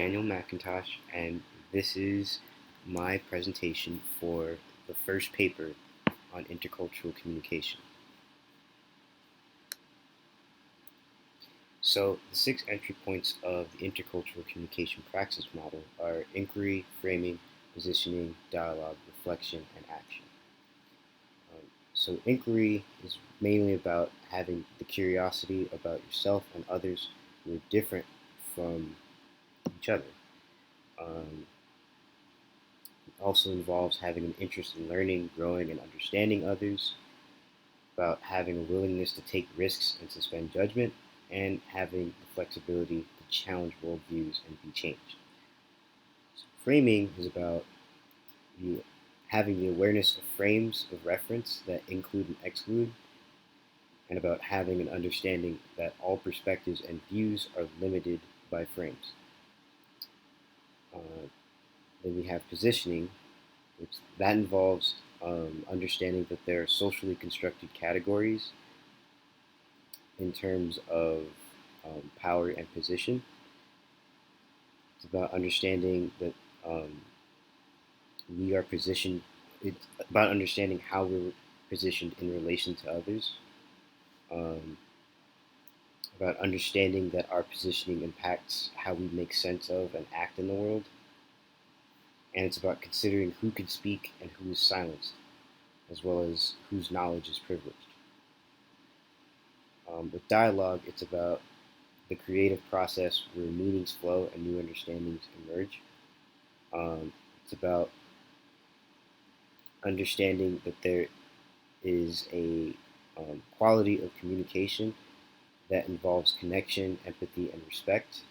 Daniel McIntosh, and this is my presentation for the first paper on intercultural communication. So, the 6 entry points of the intercultural communication praxis model are inquiry, framing, positioning, dialogue, reflection, and action. So, inquiry is mainly about having the curiosity about yourself and others who are different from each other. Um, also involves having an interest in learning, growing, and understanding others, about having a willingness to take risks and suspend judgment, and having the flexibility to challenge worldviews and be changed. So framing is about the, having the awareness of frames of reference that include and exclude, and about having an understanding that all perspectives and views are limited by frames. Uh, then we have positioning, which that involves understanding that there are socially constructed categories in terms of power and position. It's about understanding that um, we are positioned. It's about understanding how we're positioned in relation to others. Um, about understanding that our positioning impacts how we make sense of and act in the world. And it's about considering who can speak and who is silenced, as well as whose knowledge is privileged. With dialogue, it's about the creative process where meanings flow and new understandings emerge. It's about understanding that there is a quality of communication that involves connection, empathy, and respect.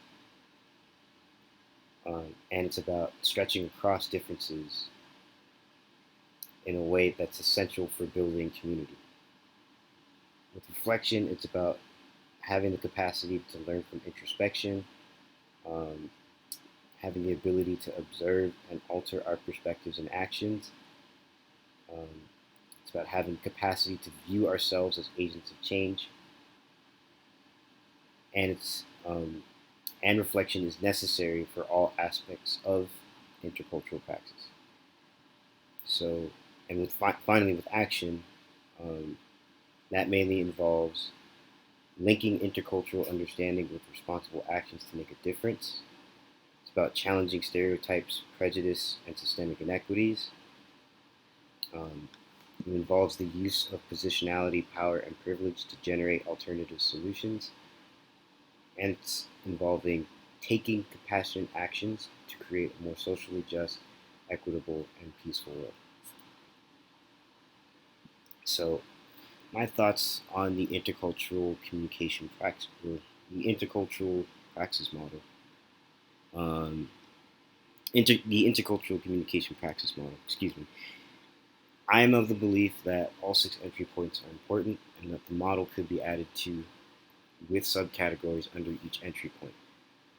And it's about stretching across differences in a way that's essential for building community. With reflection, it's about having the capacity to learn from introspection, um, having the ability to observe and alter our perspectives and actions. Um, it's about having the capacity to view ourselves as agents of change, and and reflection is necessary for all aspects of intercultural praxis. So, and finally with action, um, that mainly involves linking intercultural understanding with responsible actions to make a difference. It's about challenging stereotypes, prejudice, and systemic inequities. Um, it involves the use of positionality, power, and privilege to generate alternative solutions. And it's involving taking compassionate actions to create a more socially just, equitable, and peaceful world. So, my thoughts on the intercultural communication praxis, or the intercultural praxis model. Um, the intercultural communication praxis model. Excuse me. I am of the belief that all 6 entry points are important, and that the model could be added to with subcategories under each entry point.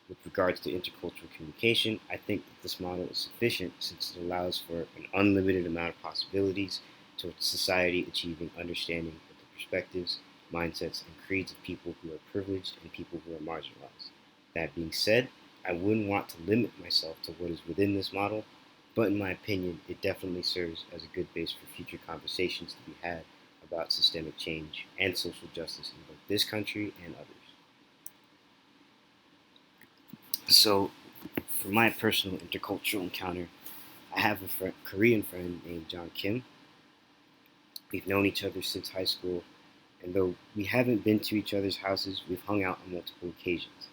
With regards to intercultural communication, I think that this model is sufficient since it allows for an unlimited amount of possibilities towards society achieving understanding of the perspectives, mindsets, and creeds of people who are privileged and people who are marginalized. That being said, I wouldn't want to limit myself to what is within this model, but in my opinion, it definitely serves as a good base for future conversations to be had about systemic change and social justice in both this country and others. So, for my personal intercultural encounter, I have a Korean friend named John Kim. We've known each other since high school, and though we haven't been to each other's houses, we've hung out on multiple occasions.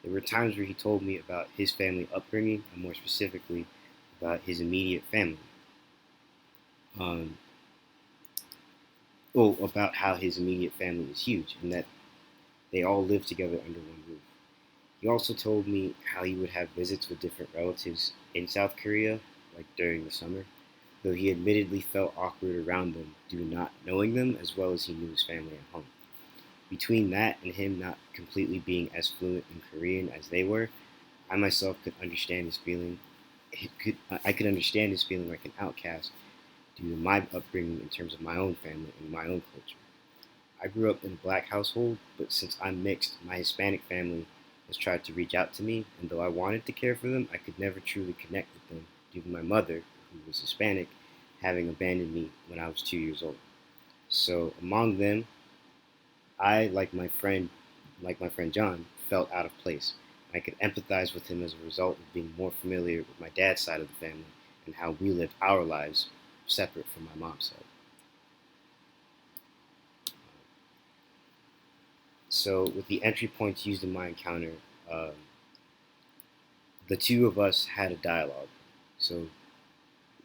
There were times where he told me about his family upbringing, and more specifically, about his immediate family. Um, about how his immediate family is huge, and that they all live together under one roof. He also told me how he would have visits with different relatives in South Korea, like during the summer, though he admittedly felt awkward around them due to not knowing them as well as he knew his family at home. Between that and him not completely being as fluent in Korean as they were, I myself could understand his feeling. I could understand his feeling like an outcast due to my upbringing in terms of my own family and my own culture. I grew up in a black household, but since I'm mixed, my Hispanic family has tried to reach out to me, and though I wanted to care for them, I could never truly connect with them due to my mother, who was Hispanic, having abandoned me when I was 2 years old. So among them, I, like my friend John, felt out of place. I could empathize with him as a result of being more familiar with my dad's side of the family and how we lived our lives separate from my mom's side. So, with the entry points used in my encounter, um, the two of us had a dialogue. So,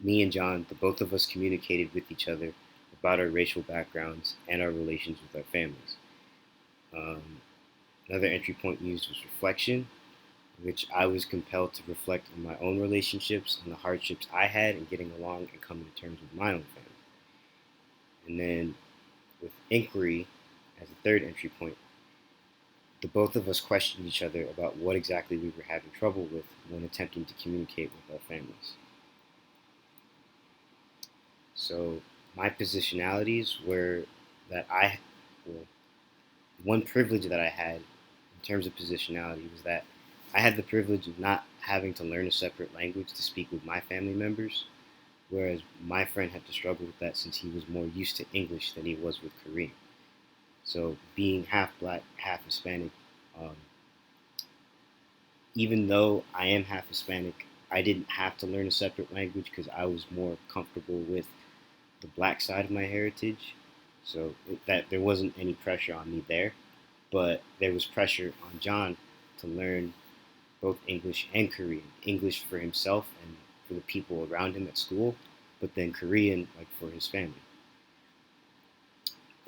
me and John, the both of us communicated with each other about our racial backgrounds and our relations with our families. Um, Another entry point used was reflection, which I was compelled to reflect on my own relationships and the hardships I had in getting along and coming to terms with my own family. And then with inquiry as a third entry point, the both of us questioned each other about what exactly we were having trouble with when attempting to communicate with our families. So my positionalities were that well, one privilege that I had in terms of positionality was that I had the privilege of not having to learn a separate language to speak with my family members, whereas my friend had to struggle with that since he was more used to English than he was with Korean. So being half black, half Hispanic, um, even though I am half Hispanic, I didn't have to learn a separate language because I was more comfortable with the black side of my heritage. So that there wasn't any pressure on me there, but there was pressure on John to learn both English and Korean. English for himself and for the people around him at school, but then Korean like for his family.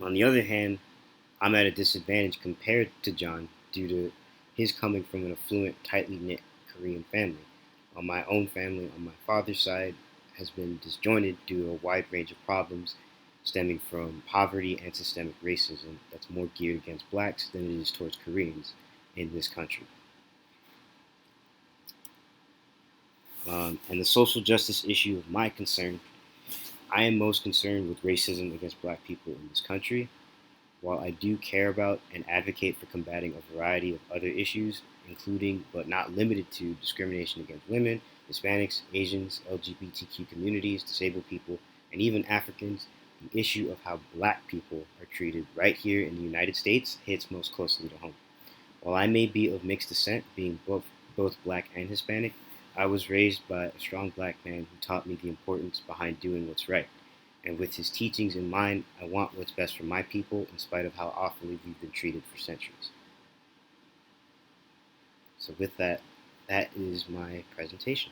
On the other hand, I'm at a disadvantage compared to John due to his coming from an affluent, tightly knit Korean family. My own family on my father's side has been disjointed due to a wide range of problems stemming from poverty and systemic racism that's more geared against blacks than it is towards Koreans in this country. And the social justice issue of my concern, I am most concerned with racism against black people in this country. While I do care about and advocate for combating a variety of other issues, including but not limited to discrimination against women, Hispanics, Asians, LGBTQ communities, disabled people, and even Africans, the issue of how black people are treated right here in the United States hits most closely to home. While I may be of mixed descent, being both black and Hispanic, I was raised by a strong black man who taught me the importance behind doing what's right. And with his teachings in mind, I want what's best for my people in spite of how awfully we've been treated for centuries. So, with that, that is my presentation.